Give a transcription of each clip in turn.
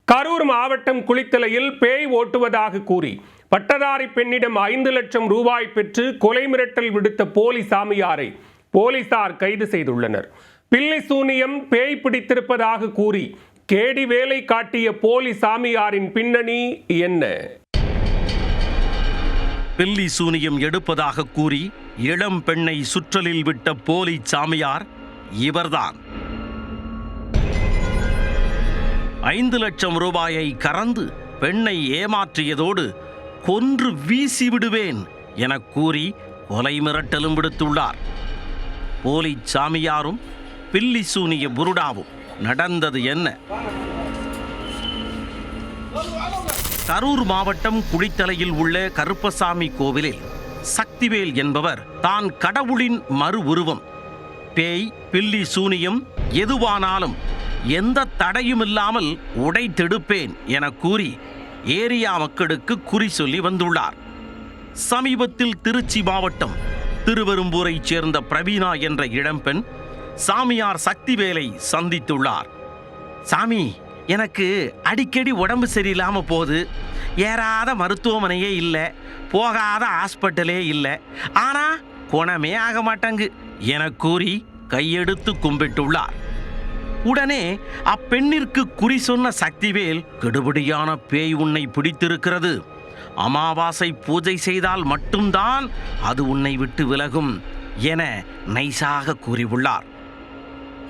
கரூர் மாவட்டம் குளித்தலையில் பேய் ஓட்டுவதாக கூறி பட்டதாரி பெண்ணிடம் 5 லட்சம் ரூபாய் பெற்று கொலை மிரட்டல் விடுத்த போலி சாமியாரை போலீசார் கைது செய்துள்ளனர். பில்லி சூனியம் பேய் பிடித்திருப்பதாக கூறி கேடி வேலை காட்டிய போலி சாமியாரின் பின்னணி என்ன? பில்லி சூனியம் எடுப்பதாக கூறி இளம் பெண்ணை சுற்றலில் விட்ட போலி சாமியார் இவர்தான். 5 லட்சம் ரூபாயை கறந்து பெண்ணை ஏமாற்றியதோடு கொன்று வீசி விடுவேன் என கூறி கொலை மிரட்டலும் விடுத்துள்ளார். போலி சாமியாரும் பில்லி சூனிய புருடாவும் நடந்தது என்ன? கரூர் மாவட்டம் குளித்தலையில் உள்ள கருப்பசாமி கோவிலில் சக்திவேல் என்பவர் தான் கடவுளின் மறு உருவம். பேய் பில்லி சூனியம் எதுவானாலும் எந்த தடையும் இல்லாமல் உடைத்தெடுப்பேன் என கூறி ஏரியா மக்களுக்கு குறி சொல்லி வந்துள்ளார். சமீபத்தில் திருச்சி மாவட்டம் திருவெரும்பூரைச் சேர்ந்த பிரவீனா என்ற இளம்பெண் சாமியார் சக்திவேலை சந்தித்துள்ளார். சாமி, எனக்கு அடிக்கடி உடம்பு சரியில்லாம போகுது, ஏறாத மருத்துவமனையே இல்லை, போகாத ஹாஸ்பிட்டலே இல்லை, ஆனா குணமே ஆக மாட்டாங்கு என கூறி கையெடுத்து கும்பிட்டுள்ளார். உடனே அப்பெண்ணிற்கு குறி சொன்ன சக்திவேல், கெடுபிடியான பேய் உன்னை பிடித்திருக்கிறது, அமாவாசை பூஜை செய்தால் மட்டும்தான் அது உன்னை விட்டு விலகும் என நைசாக கூறியுள்ளார்.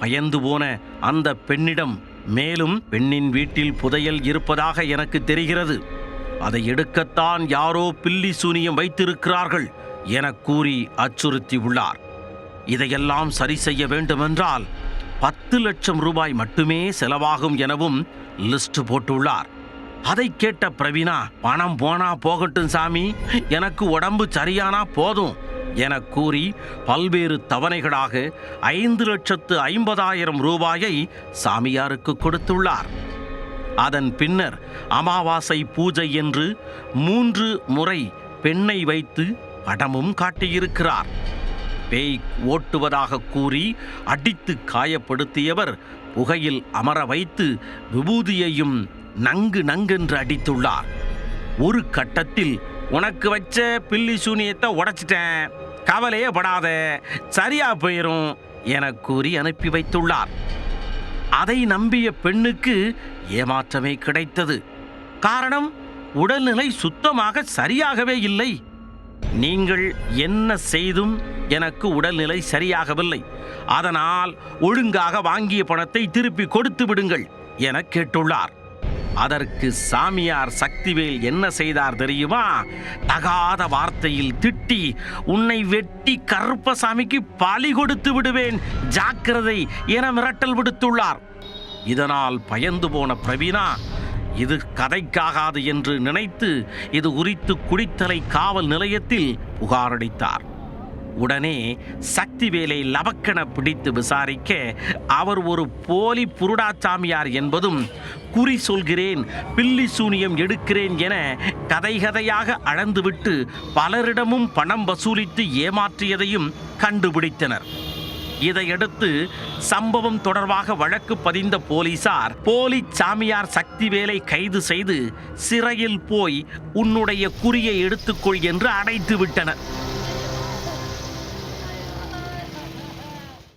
பயந்து போன அந்த பெண்ணிடம், மேலும் பெண்ணின் வீட்டில் புதையல் இருப்பதாக எனக்கு தெரிகிறது, அதை எடுக்கத்தான் யாரோ பில்லி சூனியம் வைத்திருக்கிறார்கள் என கூறி அச்சுறுத்தியுள்ளார். இதையெல்லாம் சரி செய்ய வேண்டுமென்றால் 10 லட்சம் ரூபாய் மட்டுமே செலவாகும் எனவும் லிஸ்ட் போட்டுள்ளார். அதை கேட்ட பிரவீனா, பணம் போனா போகட்டும் சாமி, எனக்கு உடம்பு சரியானா போதும் என கூறி பல்வேறு தவணைகளாக 5,50,000 ரூபாயை சாமியாருக்கு கொடுத்துள்ளார். அதன் பின்னர் அமாவாசை பூஜை என்று 3 முறை பெண்ணை வைத்து படமும் காட்டியிருக்கிறார். பேய் ஓட்டுவதாக கூறி அடித்து காயப்படுத்தியவர் புகையில் அமர வைத்து விபூதியையும் நங்கு நங்கென்று அடித்துள்ளார். ஒரு கட்டத்தில், உனக்கு வச்ச பில்லி சூனியத்தை உடைச்சிட்டேன், கவலையே படாத, சரியா போயிரும் என கூறி அனுப்பி வைத்துள்ளார். அதை நம்பிய பெண்ணுக்கு ஏமாற்றமே கிடைத்தது. காரணம், உடல்நிலை சுத்தமாக சரியாகவே இல்லை. நீங்கள் என்ன செய்தும் எனக்கு உடல்நிலை சரியாகவில்லை, அதனால் ஒழுங்காக வாங்கிய பணத்தை திருப்பி கொடுத்து விடுங்கள் என கேட்டுள்ளார். அதற்கு சாமியார் சக்திவேல் என்ன செய்தார் தெரியுமா? தகாத வார்த்தையில் திட்டி, உன்னை வெட்டி கருப்பசாமிக்கு பலி கொடுத்து விடுவேன், ஜாக்கிரதை என மிரட்டல் விடுத்துள்ளார். இதனால் பயந்து போன பிரவீனா, இது கதைக்காகாது என்று நினைத்து இது குறித்து குளித்தலை காவல் நிலையத்தில் புகாரளித்தார். உடனே சக்திவேலை லபக்கென பிடித்து விசாரிக்க, அவர் ஒரு போலி புருடாச்சாமியார் என்பதும், குறி சொல்கிறேன், பில்லி சூனியம் எடுக்கிறேன் என கதையாக அளந்துவிட்டு பலரிடமும் பணம் வசூலித்து ஏமாற்றியதையும் கண்டுபிடித்தனர். இதையடுத்து சம்பவம் தொடர்பாக வழக்கு பதிந்த போலீசார் போலி சாமியார் சக்திவேலை கைது செய்து சிறையில் போய் உன்னுடைய குறியை எடுத்துக்கொள் என்று அடைத்து விட்டனர்.